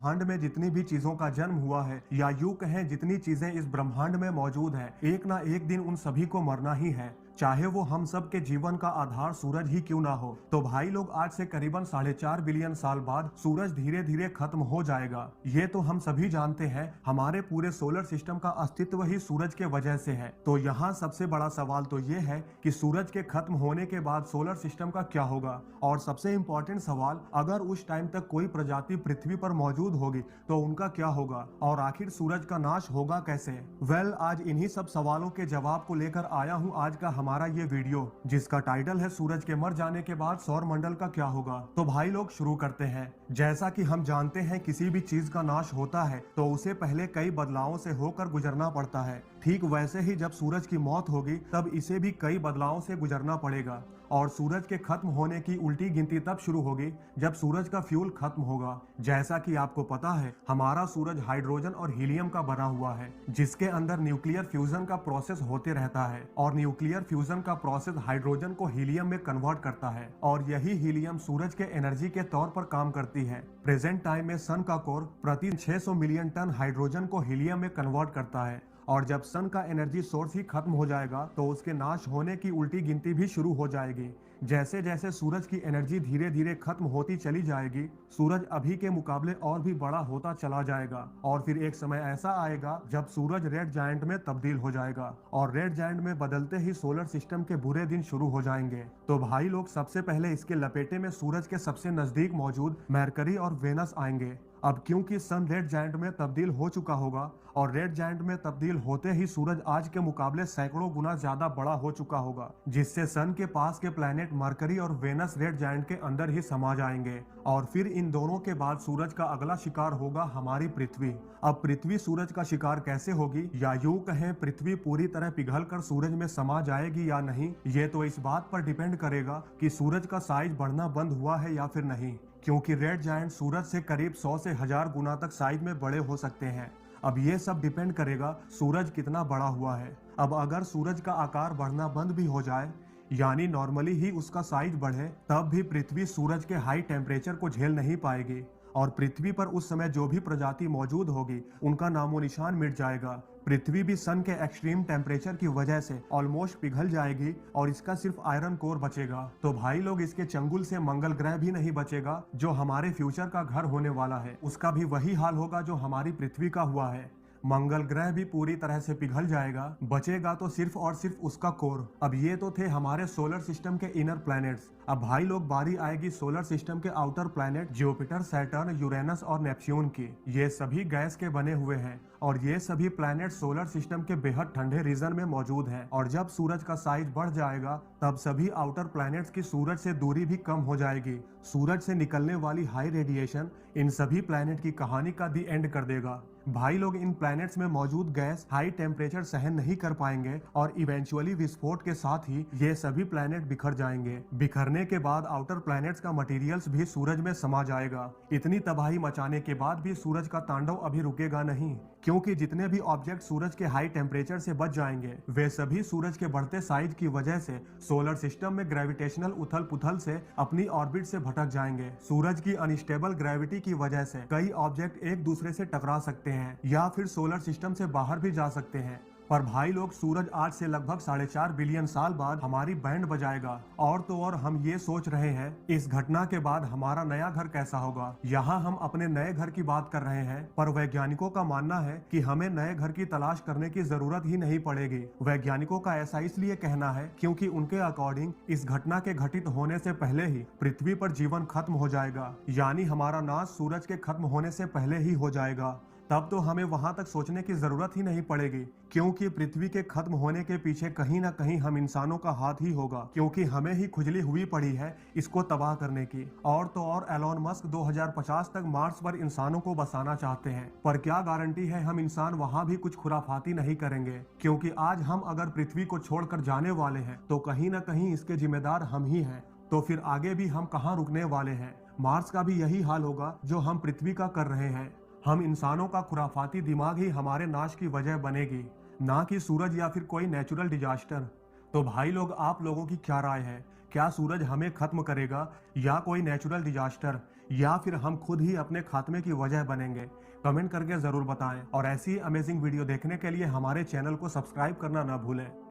ब्रह्मांड में जितनी भी चीजों का जन्म हुआ है या यूं कहें जितनी चीजें इस ब्रह्मांड में मौजूद है, एक ना एक दिन उन सभी को मरना ही है, चाहे वो हम सब के जीवन का आधार सूरज ही क्यों ना हो। तो भाई लोग, आज से करीबन 4.5 बिलियन साल बाद सूरज धीरे धीरे खत्म हो जाएगा। ये तो हम सभी जानते हैं, हमारे पूरे सोलर सिस्टम का अस्तित्व ही सूरज के वजह से है। तो यहाँ सबसे बड़ा सवाल तो ये है कि सूरज के खत्म होने के बाद सोलर सिस्टम का क्या होगा। और सबसे इम्पोर्टेंट सवाल, अगर उस टाइम तक कोई प्रजाति पृथ्वी पर मौजूद होगी तो उनका क्या होगा, और आखिर सूरज का नाश होगा कैसे। आज इन्हीं सब सवालों के जवाब को लेकर आया हूँ आज का हमारा ये वीडियो, जिसका टाइटल है सूरज के मर जाने के बाद सौर मंडल का क्या होगा। तो भाई लोग शुरू करते हैं। जैसा कि हम जानते हैं, किसी भी चीज का नाश होता है तो उसे पहले कई बदलावों से होकर गुजरना पड़ता है। ठीक वैसे ही जब सूरज की मौत होगी तब इसे भी कई बदलावों से गुजरना पड़ेगा। और सूरज के खत्म होने की उल्टी गिनती तब शुरू होगी जब सूरज का फ्यूल खत्म होगा। जैसा कि आपको पता है, हमारा सूरज हाइड्रोजन और हीलियम का बना हुआ है, जिसके अंदर न्यूक्लियर फ्यूजन का प्रोसेस होते रहता है। और न्यूक्लियर फ्यूजन का प्रोसेस हाइड्रोजन को हीलियम में कन्वर्ट करता है, और यही हीलियम सूरज के एनर्जी के तौर पर काम करती है। प्रेजेंट टाइम में सन का कोर प्रति 600 मिलियन टन हाइड्रोजन को हीलियम में कन्वर्ट करता है। और जब सन का एनर्जी सोर्स ही खत्म हो जाएगा तो उसके नाश होने की उल्टी गिनती भी शुरू हो जाएगी। जैसे जैसे सूरज की एनर्जी धीरे धीरे खत्म होती चली जाएगी, सूरज अभी के मुकाबले और भी बड़ा होता चला जाएगा। और फिर एक समय ऐसा आएगा जब सूरज रेड जायंट में तब्दील हो जाएगा, और रेड जायंट में बदलते ही सोलर सिस्टम के बुरे दिन शुरू हो जाएंगे। तो भाई लोग, सबसे पहले इसके लपेटे में सूरज के सबसे नजदीक मौजूद मरकरी और वेनस आएंगे। अब क्योंकि सन रेड जायंट में तब्दील हो चुका होगा, और रेड जायंट में तब्दील होते ही सूरज आज के मुकाबले सैकड़ों गुना ज्यादा बड़ा हो चुका होगा, जिससे सन के पास के प्लैनेट मरकरी और वेनस रेड जायंट के अंदर ही समा जाएंगे। और फिर इन दोनों के बाद सूरज का अगला शिकार होगा हमारी पृथ्वी। अब पृथ्वी सूरज का शिकार कैसे होगी, या यूं कहें पृथ्वी पूरी तरह पिघलकर सूरज में समा जाएगी या नहीं, ये तो इस बात पर डिपेंड करेगा कि सूरज का साइज बढ़ना बंद हुआ है या फिर नहीं। क्योंकि रेड जायंट सूरज से करीब 100 से 1000 गुना तक साइज में बड़े हो सकते हैं। अब ये सब डिपेंड करेगा सूरज कितना बड़ा हुआ है। अब अगर सूरज का आकार बढ़ना बंद भी हो जाए, यानी नॉर्मली ही उसका साइज बढ़े, तब भी पृथ्वी सूरज के हाई टेम्परेचर को झेल नहीं पाएगी, और पृथ्वी पर उस समय जो भी प्रजाति मौजूद होगी उनका नामो निशान मिट जाएगा। पृथ्वी भी सन के एक्सट्रीम टेम्परेचर की वजह से ऑलमोस्ट पिघल जाएगी, और इसका सिर्फ आयरन कोर बचेगा। तो भाई लोग, इसके चंगुल से मंगल ग्रह भी नहीं बचेगा, जो हमारे फ्यूचर का घर होने वाला है। उसका भी वही हाल होगा जो हमारी पृथ्वी का हुआ है। मंगल ग्रह भी पूरी तरह से पिघल जाएगा, बचेगा तो सिर्फ और सिर्फ उसका कोर। अब ये तो थे हमारे सोलर सिस्टम के इनर प्लैनेट्स। अब भाई लोग, बारी आएगी सोलर सिस्टम के outer planet Jupiter, Saturn, Uranus और नेपच्यून की। ये सभी गैस के बने हुए हैं, और ये सभी प्लैनेट सोलर सिस्टम के बेहद ठंडे रीजन में मौजूद हैं। और जब सूरज का साइज बढ़ जाएगा तब सभी आउटर प्लैनेट्स की सूरज से दूरी भी कम हो जाएगी। सूरज से निकलने वाली हाई रेडिएशन इन सभी प्लैनेट की कहानी का दी एंड कर देगा। भाई लोग, इन प्लैनेट्स में मौजूद गैस हाई टेम्परेचर सहन नहीं कर पाएंगे, और इवेंचुअली विस्फोट के साथ ही ये सभी प्लैनेट बिखर जाएंगे। बिखरने के बाद आउटर प्लैनेट्स का मटेरियल्स भी सूरज में समा जाएगा। इतनी तबाही मचाने के बाद भी सूरज का तांडव अभी रुकेगा नहीं, क्योंकि जितने भी ऑब्जेक्ट सूरज के हाई टेम्परेचर से बच जाएंगे, वे सभी सूरज के बढ़ते साइज की वजह से सोलर सिस्टम में ग्रेविटेशनल उथल पुथल से अपनी ऑर्बिट से भटक जाएंगे। सूरज की अनस्टेबल ग्रेविटी की वजह से कई ऑब्जेक्ट एक दूसरे से टकरा सकते हैं, या फिर सोलर सिस्टम से बाहर भी जा सकते हैं। पर भाई लोग, सूरज आज से लगभग 4.5 बिलियन साल बाद हमारी बैंड बजाएगा। और तो और हम ये सोच रहे हैं, इस घटना के बाद हमारा नया घर कैसा होगा। यहाँ हम अपने नए घर की बात कर रहे हैं, पर वैज्ञानिकों का मानना है कि हमें नए घर की तलाश करने की जरूरत ही नहीं पड़ेगी। वैज्ञानिकों का ऐसा इसलिए कहना है क्योंकि उनके अकॉर्डिंग इस घटना के घटित होने से पहले ही पृथ्वी पर जीवन खत्म हो जाएगा, यानी हमारा नाश सूरज के खत्म होने से पहले ही हो जाएगा। तब तो हमें वहां तक सोचने की जरूरत ही नहीं पड़ेगी, क्योंकि पृथ्वी के खत्म होने के पीछे कहीं ना कहीं हम इंसानों का हाथ ही होगा, क्योंकि हमें ही खुजली हुई पड़ी है इसको तबाह करने की। और तो और एलोन मस्क 2050 तक मार्स पर इंसानों को बसाना चाहते हैं, पर क्या गारंटी है हम इंसान वहां भी कुछ खुराफाती नहीं करेंगे। क्योंकि आज हम अगर पृथ्वी को छोड़कर जाने वाले हैं तो कहीं ना कहीं इसके जिम्मेदार हम ही हैं। तो फिर आगे भी हम कहाँ रुकने वाले हैं। मार्स का भी यही हाल होगा जो हम पृथ्वी का कर रहे हैं। हम इंसानों का खुराफाती दिमाग ही हमारे नाश की वजह बनेगी, ना कि सूरज या फिर कोई नेचुरल डिजास्टर। तो भाई लोग, आप लोगों की क्या राय है? क्या सूरज हमें खत्म करेगा या कोई नेचुरल डिजास्टर? या फिर हम खुद ही अपने खात्मे की वजह बनेंगे? कमेंट करके जरूर बताएं और ऐसी अमेजिंग वीडियो देखने के लिए हमारे चैनल को सब्सक्राइब करना ना भूलें।